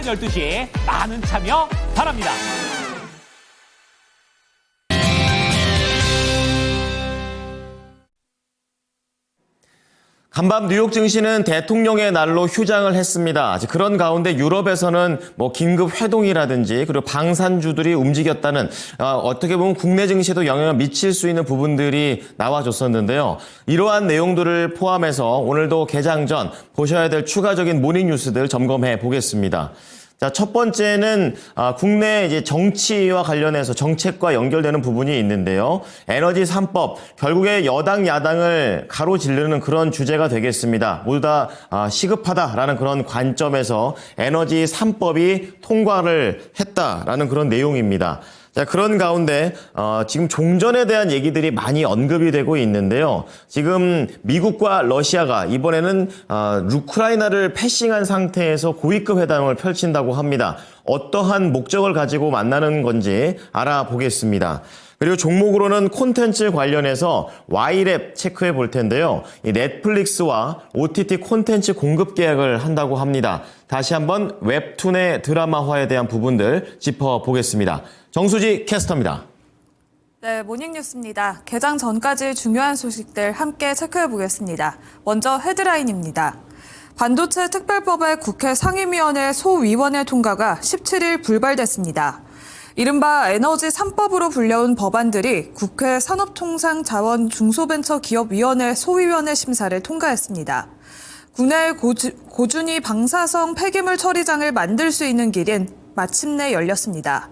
12시 많은 참여 바랍니다. 간밤 뉴욕 증시는 대통령의 날로 휴장을 했습니다. 그런 가운데 유럽에서는 긴급 회동이라든지 그리고 방산주들이 움직였다는 어떻게 보면 국내 증시에도 영향을 미칠 수 있는 부분들이 나와줬었는데요. 이러한 내용들을 포함해서 오늘도 개장 전 보셔야 될 추가적인 모닝 뉴스들 점검해 보겠습니다. 자, 첫 번째는 국내 이제 정치와 관련해서 정책과 연결되는 부분이 있는데요. 에너지 3법, 결국에 여당 야당을 가로지르는 그런 주제가 되겠습니다. 모두 다 시급하다라는 그런 관점에서 에너지 3법이 통과를 했다라는 그런 내용입니다. 자, 그런 가운데 지금 종전에 대한 얘기들이 많이 언급이 되고 있는데요. 지금 미국과 러시아가 이번에는 우크라이나를 패싱한 상태에서 고위급 회담을 펼친다고 합니다. 어떠한 목적을 가지고 만나는 건지 알아보겠습니다. 그리고 종목으로는 콘텐츠 관련해서 Y랩 체크해 볼 텐데요. 이 넷플릭스와 OTT 콘텐츠 공급 계약을 한다고 합니다. 다시 한번 웹툰의 드라마화에 대한 부분들 짚어보겠습니다. 정수지 캐스터입니다. 네, 모닝뉴스입니다. 개장 전까지 중요한 소식들 함께 체크해 보겠습니다. 먼저 헤드라인입니다. 반도체 특별법의 국회 상임위원회 소위원회 통과가 17일 불발됐습니다. 이른바 에너지 3법으로 불려온 법안들이 국회 산업통상자원중소벤처기업위원회 소위원회 심사를 통과했습니다. 국내에 고준위 방사성 폐기물 처리장을 만들 수 있는 길은 마침내 열렸습니다.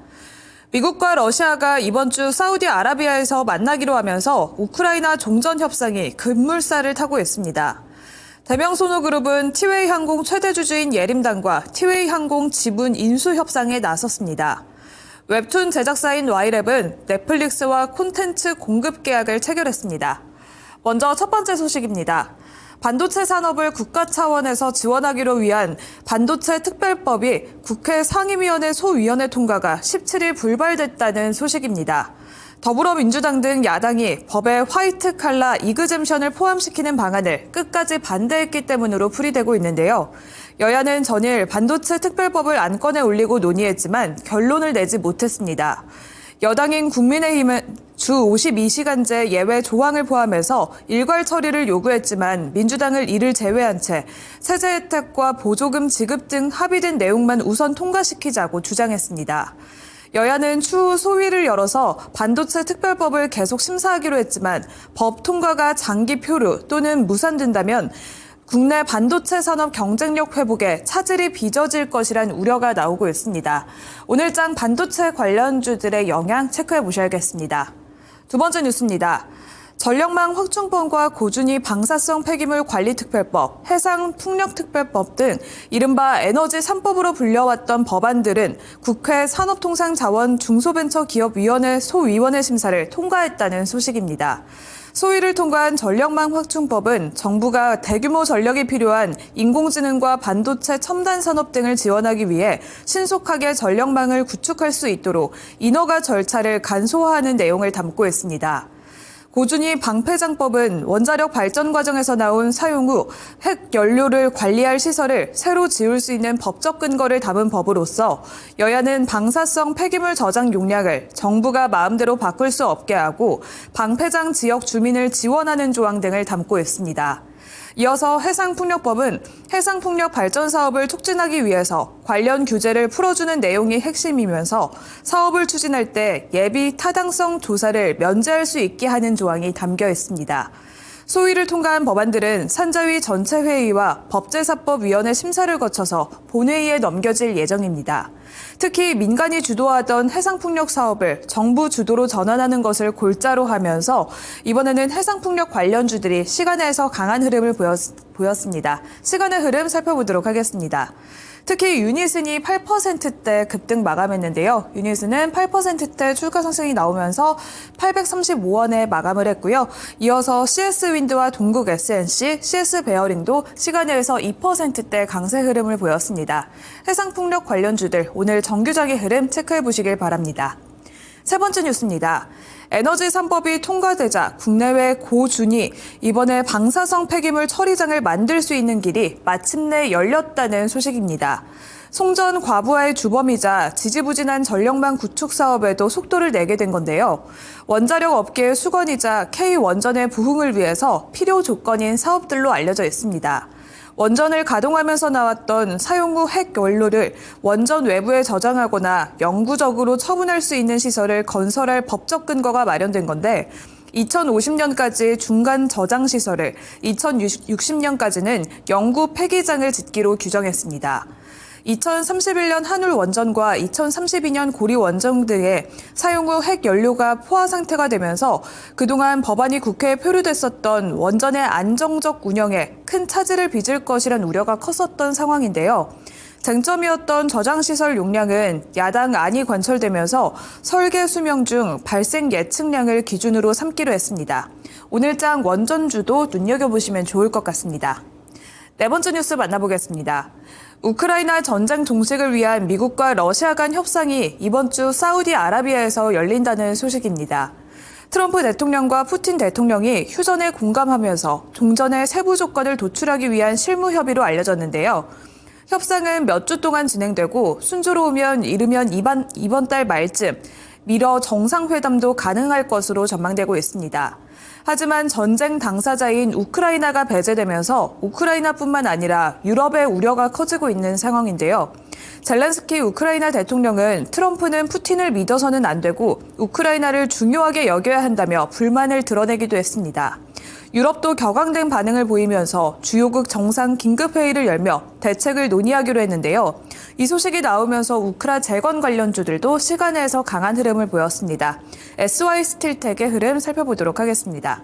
미국과 러시아가 이번 주 사우디아라비아에서 만나기로 하면서 우크라이나 종전 협상이 급물살을 타고 있습니다. 대명소노그룹은 티웨이항공 최대 주주인 예림당과 티웨이항공 지분 인수 협상에 나섰습니다. 웹툰 제작사인 Y랩은 넷플릭스와 콘텐츠 공급 계약을 체결했습니다. 먼저 첫 번째 소식입니다. 반도체 산업을 국가 차원에서 지원하기로 위한 반도체 특별법이 국회 상임위원회 소위원회 통과가 17일 불발됐다는 소식입니다. 더불어민주당 등 야당이 법에 화이트 칼라 이그젬션을 포함시키는 방안을 끝까지 반대했기 때문으로 풀이되고 있는데요. 여야는 전일 반도체 특별법을 안건에 올리고 논의했지만 결론을 내지 못했습니다. 여당인 국민의힘은 주 52시간제 예외 조항을 포함해서 일괄 처리를 요구했지만 민주당을 이를 제외한 채 세제 혜택과 보조금 지급 등 합의된 내용만 우선 통과시키자고 주장했습니다. 여야는 추후 소위를 열어서 반도체 특별법을 계속 심사하기로 했지만 법 통과가 장기 표류 또는 무산된다면 국내 반도체 산업 경쟁력 회복에 차질이 빚어질 것이란 우려가 나오고 있습니다. 오늘장 반도체 관련주들의 영향 체크해 보셔야겠습니다. 두 번째 뉴스입니다. 전력망 확충법과 고준위 방사성 폐기물 관리특별법, 해상풍력특별법 등 이른바 에너지 3법으로 불려왔던 법안들은 국회 산업통상자원중소벤처기업위원회 소위원회 심사를 통과했다는 소식입니다. 소위를 통과한 전력망 확충법은 정부가 대규모 전력이 필요한 인공지능과 반도체 첨단 산업 등을 지원하기 위해 신속하게 전력망을 구축할 수 있도록 인허가 절차를 간소화하는 내용을 담고 있습니다. 고준위 방패장법은 원자력 발전 과정에서 나온 사용 후 핵 연료를 관리할 시설을 새로 지을 수 있는 법적 근거를 담은 법으로서 여야는 방사성 폐기물 저장 용량을 정부가 마음대로 바꿀 수 없게 하고 방패장 지역 주민을 지원하는 조항 등을 담고 있습니다. 이어서 해상풍력법은 해상풍력 발전 사업을 촉진하기 위해서 관련 규제를 풀어주는 내용이 핵심이면서 사업을 추진할 때 예비 타당성 조사를 면제할 수 있게 하는 조항이 담겨 있습니다. 소위를 통과한 법안들은 산자위 전체 회의와 법제사법위원회 심사를 거쳐서 본회의에 넘겨질 예정입니다. 특히 민간이 주도하던 해상풍력 사업을 정부 주도로 전환하는 것을 골자로 하면서 이번에는 해상풍력 관련주들이 시간에서 강한 흐름을 보였습니다. 시간의 흐름 살펴보도록 하겠습니다. 특히 유니슨이 8%대 급등 마감했는데요. 유니슨은 8%대 주가 상승이 나오면서 835원에 마감을 했고요. 이어서 CS윈드와 동국 SNC, CS베어링도 시간에서 2%대 강세 흐름을 보였습니다. 해상풍력 관련주들 오늘 정규장의 흐름 체크해 보시길 바랍니다. 세 번째 뉴스입니다. 에너지 3법이 통과되자 국내외 고준이 이번에 방사성 폐기물 처리장을 만들 수 있는 길이 마침내 열렸다는 소식입니다. 송전 과부하의 주범이자 지지부진한 전력망 구축 사업에도 속도를 내게 된 건데요. 원자력 업계의 수건이자 K원전의 부흥을 위해서 필요 조건인 사업들로 알려져 있습니다. 원전을 가동하면서 나왔던 사용 후 핵 원료를 원전 외부에 저장하거나 영구적으로 처분할 수 있는 시설을 건설할 법적 근거가 마련된 건데 2050년까지 중간 저장 시설을, 2060년까지는 영구 폐기장을 짓기로 규정했습니다. 2031년 한울 원전과 2032년 고리 원전 등의 사용 후 핵 연료가 포화 상태가 되면서 그동안 법안이 국회에 표류됐었던 원전의 안정적 운영에 큰 차질을 빚을 것이란 우려가 컸었던 상황인데요. 쟁점이었던 저장시설 용량은 야당 안이 관철되면서 설계 수명 중 발생 예측량을 기준으로 삼기로 했습니다. 오늘장 원전주도 눈여겨보시면 좋을 것 같습니다. 네 번째 뉴스 만나보겠습니다. 우크라이나 전쟁 종식을 위한 미국과 러시아 간 협상이 이번 주 사우디아라비아에서 열린다는 소식입니다. 트럼프 대통령과 푸틴 대통령이 휴전에 공감하면서 종전의 세부 조건을 도출하기 위한 실무 협의로 알려졌는데요. 협상은 몇 주 동안 진행되고 순조로우면 이르면 이번 달 말쯤 미러 정상회담도 가능할 것으로 전망되고 있습니다. 하지만 전쟁 당사자인 우크라이나가 배제되면서 우크라이나뿐만 아니라 유럽의 우려가 커지고 있는 상황인데요. 젤렌스키 우크라이나 대통령은 트럼프는 푸틴을 믿어서는 안 되고 우크라이나를 중요하게 여겨야 한다며 불만을 드러내기도 했습니다. 유럽도 격앙된 반응을 보이면서 주요국 정상 긴급회의를 열며 대책을 논의하기로 했는데요. 이 소식이 나오면서 우크라 재건 관련주들도 시간에서 강한 흐름을 보였습니다. SY스틸텍의 흐름 살펴보도록 하겠습니다.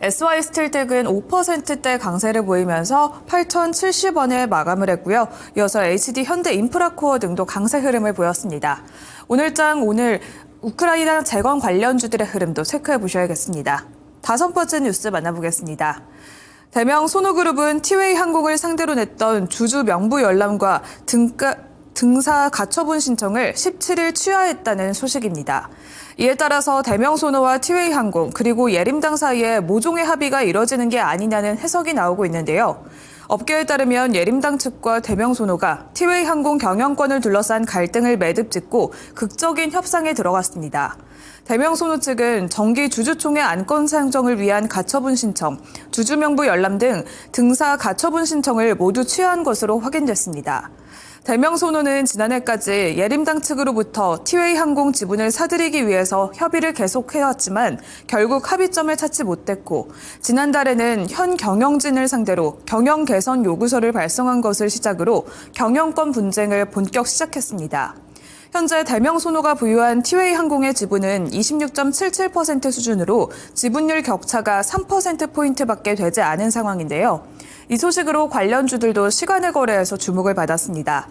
SY스틸텍은 5%대 강세를 보이면서 8,070원에 마감을 했고요. 이어서 HD 현대인프라코어 등도 강세 흐름을 보였습니다. 오늘 우크라이나 재건 관련주들의 흐름도 체크해 보셔야겠습니다. 다섯 번째 뉴스 만나보겠습니다. 대명 소노그룹은 티웨이 항공을 상대로 냈던 주주 명부 열람과 등사 가처분 신청을 17일 취하했다는 소식입니다. 이에 따라서 대명소노와 티웨이 항공 그리고 예림당 사이에 모종의 합의가 이뤄지는 게 아니냐는 해석이 나오고 있는데요. 업계에 따르면 예림당 측과 대명소노가 티웨이 항공 경영권을 둘러싼 갈등을 매듭짓고 극적인 협상에 들어갔습니다. 대명소노 측은 정기 주주총회 안건 상정을 위한 가처분 신청, 주주명부 열람 등 등사 가처분 신청을 모두 취하한 것으로 확인됐습니다. 대명소노는 지난해까지 예림당 측으로부터 티웨이 항공 지분을 사들이기 위해서 협의를 계속해왔지만 결국 합의점을 찾지 못했고 지난달에는 현 경영진을 상대로 경영 개선 요구서를 발송한 것을 시작으로 경영권 분쟁을 본격 시작했습니다. 현재 대명소노가 보유한 티웨이 항공의 지분은 26.77% 수준으로 지분율 격차가 3%포인트밖에 되지 않은 상황인데요. 이 소식으로 관련주들도 시간의 거래에서 주목을 받았습니다.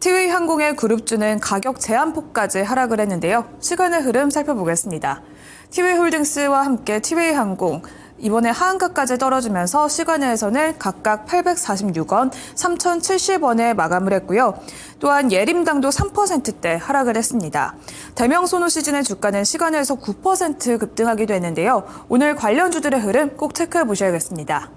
티웨이 항공의 그룹주는 가격 제한폭까지 하락을 했는데요. 시간의 흐름 살펴보겠습니다. 티웨이 홀딩스와 함께 티웨이 항공 이번에 하한가까지 떨어지면서 시간에서는 각각 846원, 3,070원에 마감을 했고요. 또한 예림당도 3%대 하락을 했습니다. 대명소노 시즌의 주가는 시간에서 9% 급등하기도 했는데요. 오늘 관련주들의 흐름 꼭 체크해 보셔야겠습니다.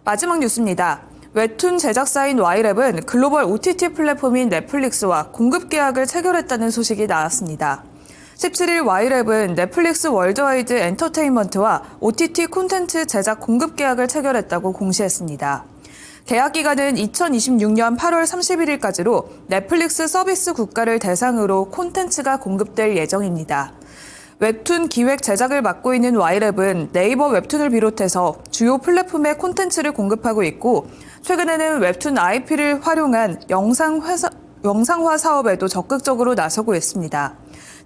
마지막 뉴스입니다. 웹툰 제작사인 Y랩은 글로벌 OTT 플랫폼인 넷플릭스와 공급 계약을 체결했다는 소식이 나왔습니다. 17일 Y랩은 넷플릭스 월드와이드 엔터테인먼트와 OTT 콘텐츠 제작 공급 계약을 체결했다고 공시했습니다. 계약 기간은 2026년 8월 31일까지로 넷플릭스 서비스 국가를 대상으로 콘텐츠가 공급될 예정입니다. 웹툰 기획 제작을 맡고 있는 Y랩은 네이버 웹툰을 비롯해서 주요 플랫폼에 콘텐츠를 공급하고 있고 최근에는 웹툰 IP를 활용한 영상화 사업에도 적극적으로 나서고 있습니다.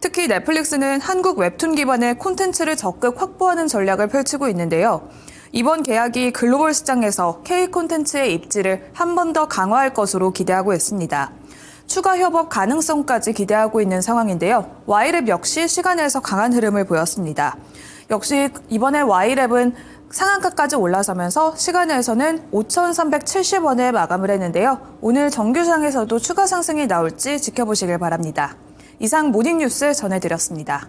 특히 넷플릭스는 한국 웹툰 기반의 콘텐츠를 적극 확보하는 전략을 펼치고 있는데요. 이번 계약이 글로벌 시장에서 K 콘텐츠의 입지를 한 번 더 강화할 것으로 기대하고 있습니다. 추가 협업 가능성까지 기대하고 있는 상황인데요. Y랩 역시 시간에서 강한 흐름을 보였습니다. 역시 이번에 Y랩은 상한가까지 올라서면서 시간에서는 5,370원에 마감을 했는데요. 오늘 정규장에서도 추가 상승이 나올지 지켜보시길 바랍니다. 이상 모닝뉴스 전해드렸습니다.